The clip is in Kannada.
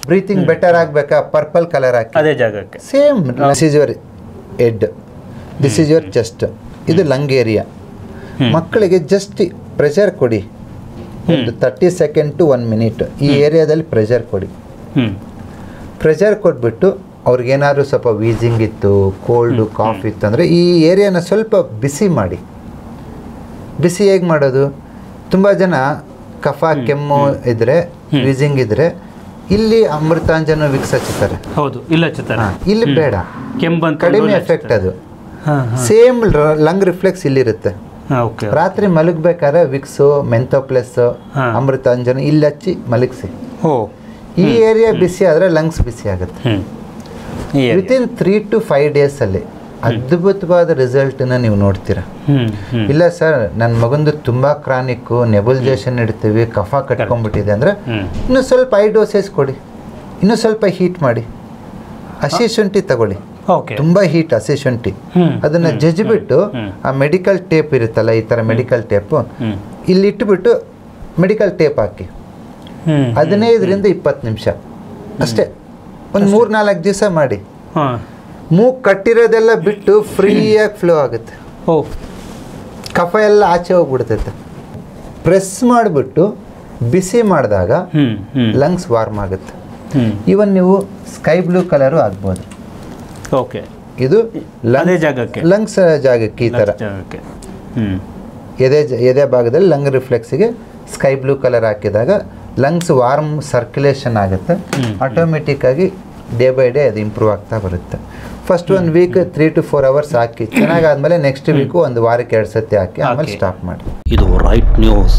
ಬ್ರೀತಿಂಗ್ ಬೆಟರ್ ಆಗಬೇಕಾ ಪರ್ಪಲ್ ಕಲರ್ ಹಾಕಿ ಅದೇ ಜಾಗಕ್ಕೆ same. This is your head, this is your chest, ಇದು ಲಂಗ್ ಏರಿಯಾ. ಮಕ್ಕಳಿಗೆ ಜಸ್ಟ್ ಪ್ರೆಷರ್ ಕೊಡಿ, ಒಂದು 30 ಸೆಕೆಂಡ್ ಟು 1 ಮಿನಿಟ್ ಈ ಏರಿಯಾದಲ್ಲಿ ಪ್ರೆಷರ್ ಕೊಡಿ. ಪ್ರೆಷರ್ ಕೊಟ್ಬಿಟ್ಟು ಅವ್ರಿಗೇನಾದ್ರು ಸ್ವಲ್ಪ ವೀಸಿಂಗ್ ಇತ್ತು, ಕೋಲ್ಡು ಕಾಫ್ ಇತ್ತು ಅಂದರೆ ಈ ಏರಿಯಾನ ಸ್ವಲ್ಪ ಬಿಸಿ ಮಾಡಿ. ಬಿಸಿ ಹೇಗೆ ಮಾಡೋದು? ತುಂಬ ಜನ ಕಫ ಕೆಮ್ಮು ಇದ್ದರೆ ವೀಸಿಂಗ್ ಇದ್ದರೆ ಇಲ್ಲಿ ಅಮೃತಾಂಜನ ವಿಕ್ಸ್ ಹಚ್ಚುತ್ತಾರೆ. ಹೌದು, ಇಲ್ಲ ಹಚ್ಚುತ್ತಾರೆ. ಇಲ್ಲಿ ಬೇಡ, ಕೆಂಬಂತ ಕಡಿಮೆ ಎಫೆಕ್ಟ್ ಅದು. ಸೇಮ್ ಲಂಗ್ ರಿಫ್ಲೆಕ್ಸ್ ಇಲ್ಲಿರುತ್ತೆ. ರಾತ್ರಿ ಮಲಗಬೇಕಾದ್ರೆ ವಿಕ್ಸು ಮೆಂಥೋಪ್ಲಸ್ ಅಮೃತಾಂಜನ ಇಲ್ಲಿ ಹಚ್ಚಿ ಮಲಗಿಸಿ. ಈ ಏರಿಯಾ ಬಿಸಿ ಆದರೆ ಲಂಗ್ಸ್ ಬಿಸಿ ಆಗುತ್ತೆ. ವಿತಿನ್ 3 to 5 days ಅಲ್ಲಿ ಅದ್ಭುತವಾದ ರಿಸಲ್ಟನ್ನ ನೀವು ನೋಡ್ತೀರಾ. ಇಲ್ಲ ಸರ್ ನನ್ನ ಮಗಂದು ತುಂಬ ಕ್ರಾನಿಕ್ಕು, ನೆಬುಲೈಸೇಷನ್ ಇಡ್ತೀವಿ, ಕಫ ಕಟ್ಕೊಂಡ್ಬಿಟ್ಟಿದೆ ಅಂದರೆ ಇನ್ನೂ ಸ್ವಲ್ಪ ಹೈ ಡೋಸೇಜ್ ಕೊಡಿ, ಇನ್ನೂ ಸ್ವಲ್ಪ ಹೀಟ್ ಮಾಡಿ. ಹಸಿ ಶುಂಠಿ ತಗೊಳ್ಳಿ, ತುಂಬ ಹೀಟ್ ಹಸಿ ಶುಂಠಿ, ಅದನ್ನು ಜಜ್ಜಿಬಿಟ್ಟು ಆ ಮೆಡಿಕಲ್ ಟೇಪ್ ಇರುತ್ತಲ್ಲ, ಈ ಥರ ಮೆಡಿಕಲ್ ಟೇಪು ಇಲ್ಲಿ ಇಟ್ಬಿಟ್ಟು ಮೆಡಿಕಲ್ ಟೇಪ್ ಹಾಕಿ 15 to 20 ನಿಮಿಷ ಅಷ್ಟೇ, ಒಂದು 3-4 ದಿವಸ ಮಾಡಿ. ಮೂಗು ಕಟ್ಟಿರೋದೆಲ್ಲ ಬಿಟ್ಟು ಫ್ರೀಯಾಗಿ ಫ್ಲೋ ಆಗುತ್ತೆ, ಕಫ ಎಲ್ಲ ಆಚೆ ಹೋಗ್ಬಿಡ್ತೈತೆ. ಪ್ರೆಸ್ ಮಾಡಿಬಿಟ್ಟು ಬಿಸಿ ಮಾಡಿದಾಗ ಲಂಗ್ಸ್ ವಾರ್ಮ್ ಆಗುತ್ತೆ. ಇವನ್ ನೀವು ಸ್ಕೈ ಬ್ಲೂ ಕಲರು ಆಗ್ಬೋದು. ಇದು ಲಂಗ್ಸ್ ಜಾಗಕ್ಕೆ ಈ ಥರ ಎದೆ ಭಾಗದಲ್ಲಿ ಲಂಗ್ ರಿಫ್ಲೆಕ್ಸಿಗೆ ಸ್ಕೈ ಬ್ಲೂ ಕಲರ್ ಹಾಕಿದಾಗ ಲಂಗ್ಸ್ ವಾರ್ಮ್ ಸರ್ಕ್ಯುಲೇಷನ್ ಆಗುತ್ತೆ. ಆಟೋಮೆಟಿಕ್ ಆಗಿ ಡೇ ಬೈ ಡೇ ಅದು ಇಂಪ್ರೂವ್ ಆಗ್ತಾ ಬರುತ್ತೆ. ಫಸ್ಟ್ 1 week 3 to 4 hours ಹಾಕಿ ಚೆನ್ನಾಗಾದ್ಮೇಲೆ ನೆಕ್ಸ್ಟ್ ವೀಕು 1 ವಾರಕ್ಕೆ 2 ಸತಿ ಹಾಕಿ ಆಮೇಲೆ ಸ್ಟಾಪ್ ಮಾಡಿ. ಇದು ರೈಟ್ ನ್ಯೂಸ್.